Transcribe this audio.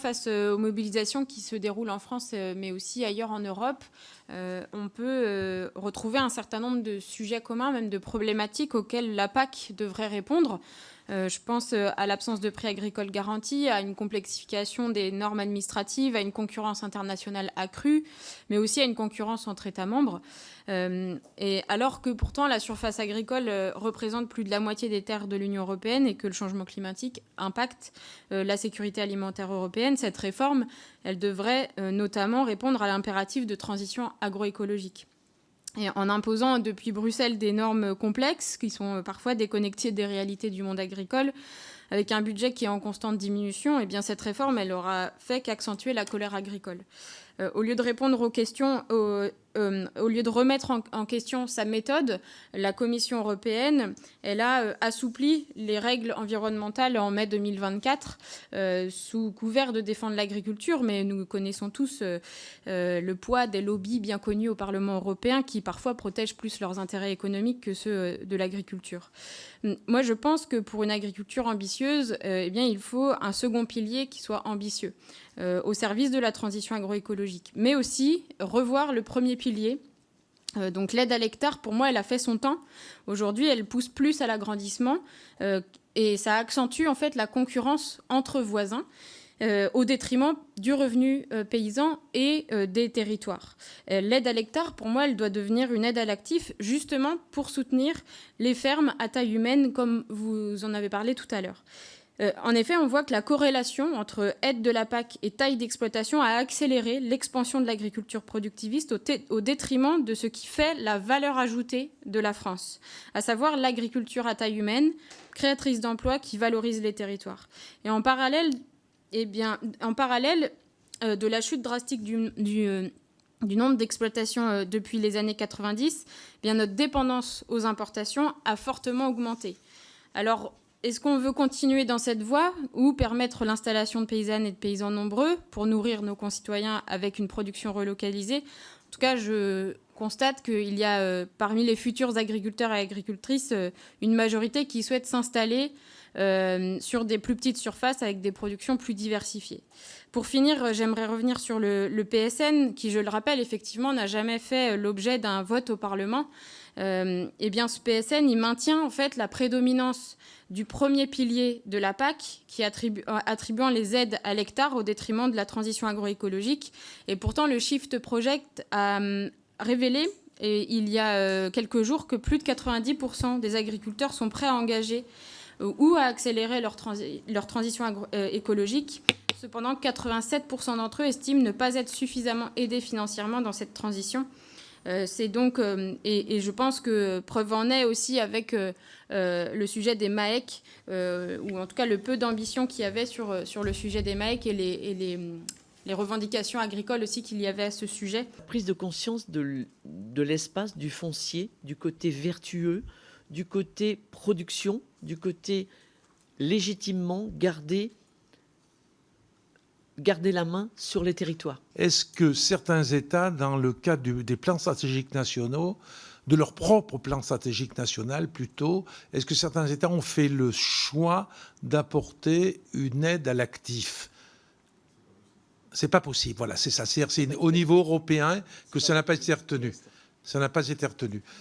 Face aux mobilisations qui se déroulent en France, mais aussi ailleurs en Europe, on peut retrouver un certain nombre de sujets communs, même de problématiques auxquelles la PAC devrait répondre. Je pense à l'absence de prix agricoles garantis, à une complexification des normes administratives, à une concurrence internationale accrue, mais aussi à une concurrence entre États membres. Et alors que pourtant la surface agricole représente plus de la moitié des terres de l'Union européenne et que le changement climatique impacte la sécurité alimentaire européenne, cette réforme, elle devrait notamment répondre à l'impératif de transition agroécologique. Et en imposant depuis Bruxelles des normes complexes qui sont parfois déconnectées des réalités du monde agricole, avec un budget qui est en constante diminution, eh bien cette réforme, elle aura fait qu'accentuer la colère agricole. Au lieu de répondre aux questions, au lieu de remettre en question sa méthode, la Commission européenne, elle a assoupli les règles environnementales en mai 2024 sous couvert de défendre l'agriculture, mais nous connaissons tous le poids des lobbies bien connus au Parlement européen qui parfois protègent plus leurs intérêts économiques que ceux de l'agriculture. Moi, je pense que pour une agriculture ambitieuse, eh bien, il faut un second pilier qui soit ambitieux, au service de la transition agroécologique, mais aussi revoir le premier pilier. Donc l'aide à l'hectare, pour moi, elle a fait son temps. Aujourd'hui, elle pousse plus à l'agrandissement et ça accentue en fait la concurrence entre voisins. Au détriment du revenu paysan et des territoires. L'aide à l'hectare, pour moi, elle doit devenir une aide à l'actif, justement pour soutenir les fermes à taille humaine, comme vous en avez parlé tout à l'heure. En effet, on voit que la corrélation entre aide de la PAC et taille d'exploitation a accéléré l'expansion de l'agriculture productiviste au détriment de ce qui fait la valeur ajoutée de la France, à savoir l'agriculture à taille humaine, créatrice d'emplois qui valorise les territoires. Et en parallèle, de la chute drastique du nombre d'exploitations depuis les années 90, eh bien, notre dépendance aux importations a fortement augmenté. Alors, est-ce qu'on veut continuer dans cette voie ou permettre l'installation de paysannes et de paysans nombreux pour nourrir nos concitoyens avec une production relocalisée ? En tout cas, je constate qu'il y a parmi les futurs agriculteurs et agricultrices une majorité qui souhaite s'installer sur des plus petites surfaces avec des productions plus diversifiées. Pour finir, j'aimerais revenir sur le PSN, qui, je le rappelle, effectivement, n'a jamais fait l'objet d'un vote au Parlement. Eh bien, ce PSN, il maintient en fait la prédominance du premier pilier de la PAC, qui attribuant les aides à l'hectare au détriment de la transition agroécologique. Et pourtant, le Shift Project a révélé, il y a quelques jours, que plus de 90% des agriculteurs sont prêts à engager ou à accélérer leur transition écologique. Cependant, 87% d'entre eux estiment ne pas être suffisamment aidés financièrement dans cette transition. C'est donc, et je pense que preuve en est aussi avec le sujet des MAEC, ou en tout cas le peu d'ambition qu'il y avait sur le sujet des MAEC et les revendications agricoles aussi qu'il y avait à ce sujet. Prise de conscience de l'espace, du foncier, du côté vertueux, du côté production, du côté légitimement garder la main sur les territoires. Est-ce que certains États, dans le cadre des plans stratégiques nationaux, de leur propre plan stratégique national plutôt, est-ce que certains États ont fait le choix d'apporter une aide à l'actif ? C'est pas possible, voilà, c'est ça. C'est au niveau européen que ça n'a pas été retenu. Ça n'a pas été retenu.